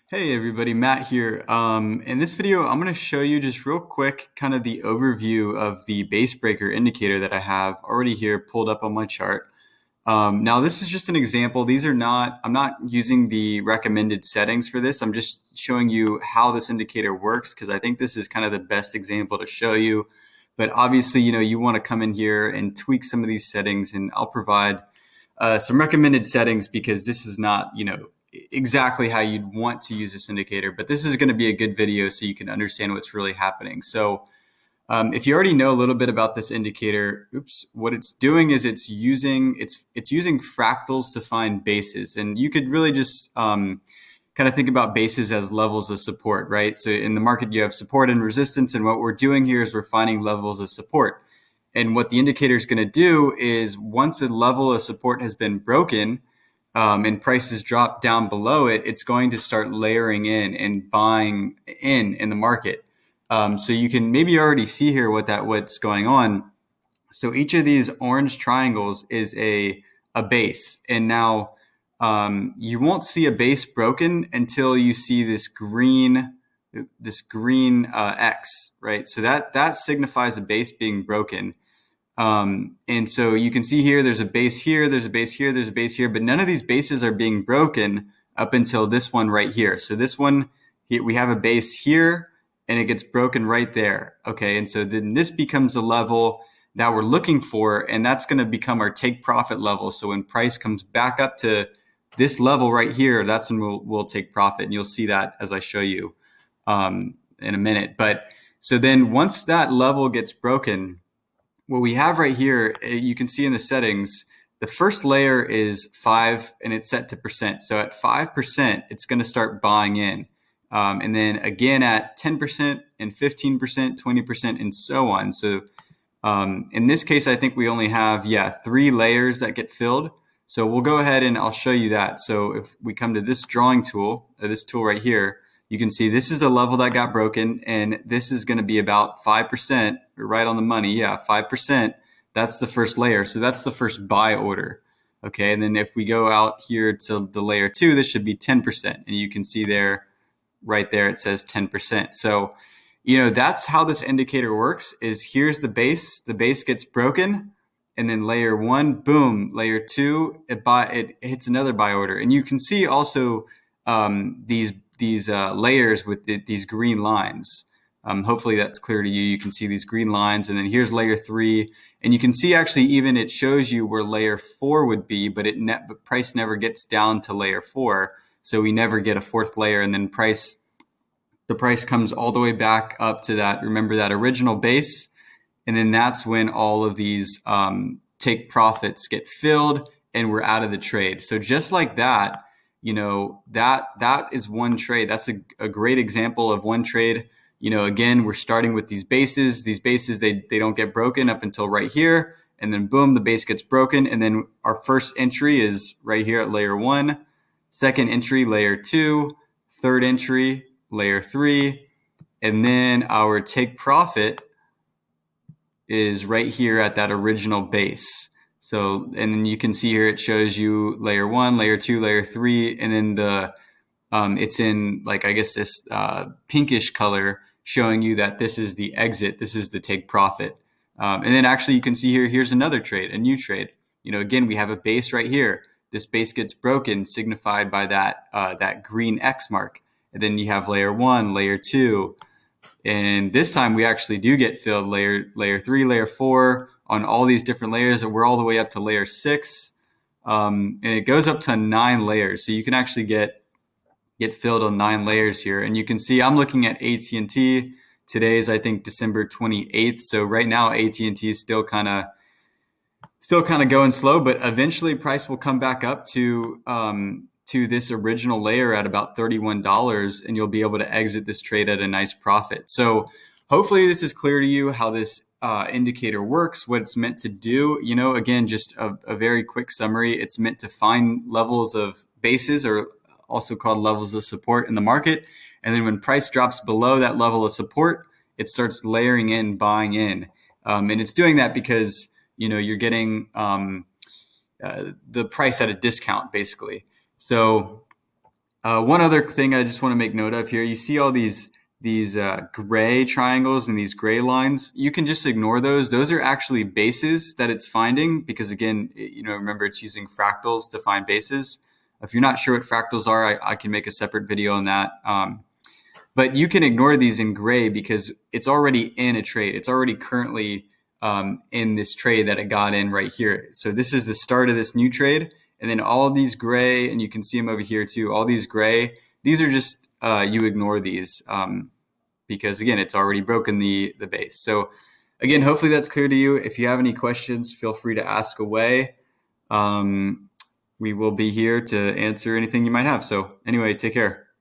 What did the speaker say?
Hey everybody, Matt here. In this video, I'm going to show you just real quick kind of the overview of the base breaker indicator that I have already here pulled up on my chart. Now this is just an example. I'm not using the recommended settings for this. I'm just showing you how this indicator works because I think this is kind of the best example to show you. But obviously, you want to come in here and tweak some of these settings, and I'll provide some recommended settings because this is not, exactly how you'd want to use this indicator, but this is going to be a good video so you can understand what's really happening. So if you already know a little bit about this indicator, what it's doing is it's using fractals to find bases, and you could really just kind of think about bases as levels of support, right? So in the market, you have support and resistance, and what we're doing here is we're finding levels of support. And what the indicator is going to do is once a level of support has been broken, and prices drop down below it, it's going to start layering in and buying in the market. So you can maybe already see here what's going on. So each of these orange triangles is a base, and now you won't see a base broken until you see this green X, right? So that signifies a base being broken. And so you can see here, there's a base here, there's a base here, there's a base here, but none of these bases are being broken up until this one right here. So this one, we have a base here and it gets broken right there. Okay, and so then this becomes the level that we're looking for, and that's going to become our take profit level. So when price comes back up to this level right here, that's when we'll take profit. And you'll see that as I show you in a minute. But so then once that level gets broken, what we have right here, you can see in the settings, the first layer is 5 and it's set to percent. So at 5%, it's going to start buying in. And then again at 10% and 15%, 20%, and so on. So in this case, I think we only have, 3 layers that get filled. So we'll go ahead and I'll show you that. So if we come to this drawing tool, or this tool right here, you can see this is the level that got broken, and this is going to be about 5%, right on the money. Yeah, 5%. That's the first layer. So that's the first buy order. Okay, and then if we go out here to the layer 2, this should be 10%. And you can see there, right there, it says 10%. So, that's how this indicator works is here's the base gets broken, and then layer 1, boom, layer 2, it hits another buy order. And you can see also these layers with these green lines. Hopefully that's clear to you. You can see these green lines, and then here's layer 3, and you can see actually even it shows you where layer 4 would be, but but price never gets down to layer 4, so we never get a fourth layer, and then the price comes all the way back up to that. Remember that original base, and then that's when all of these take profits get filled, and we're out of the trade. So just like that, that is one trade. That's a great example of one trade. Again, we're starting with these bases. These bases, they don't get broken up until right here. And then boom, the base gets broken. And then our first entry is right here at layer 1. Second entry, layer 2. Third entry, layer 3. And then our take profit is right here at that original base. So, and then you can see here, it shows you layer 1, layer 2, layer 3, and then it's in, like, I guess this pinkish color, showing you that this is the exit, this is the take profit. And then actually you can see here, here's another trade, a new trade. Again, we have a base right here. This base gets broken, signified by that green X mark. And then you have layer 1, layer 2, and this time we actually do get filled layer 3, layer 4 on all these different layers, and we're all the way up to layer 6. And it goes up to 9 layers. So you can actually get filled on 9 layers here. And you can see I'm looking at AT&T. Today is, I think, December 28th. So right now AT&T is still kind of going slow, but eventually price will come back up to this original layer at about $31, and you'll be able to exit this trade at a nice profit. So hopefully this is clear to you how this indicator works, what it's meant to do. Again, just a very quick summary. It's meant to find levels of bases, or also called levels of support in the market. And then when price drops below that level of support, it starts layering in, buying in. And it's doing that because, you're getting the price at a discount, basically. So One other thing I just want to make note of here, you see all these gray triangles and these gray lines. You can just ignore those. Those are actually bases that it's finding because, again, remember it's using fractals to find bases. If you're not sure what fractals are, I can make a separate video on that. But you can ignore these in gray because it's already in a trade. It's already currently in this trade that it got in right here. So this is the start of this new trade. And then all these gray, and you can see them over here too, all these gray, these are just, you ignore these because, again, it's already broken the base. So, again, hopefully that's clear to you. If you have any questions, feel free to ask away. We will be here to answer anything you might have. So anyway, take care.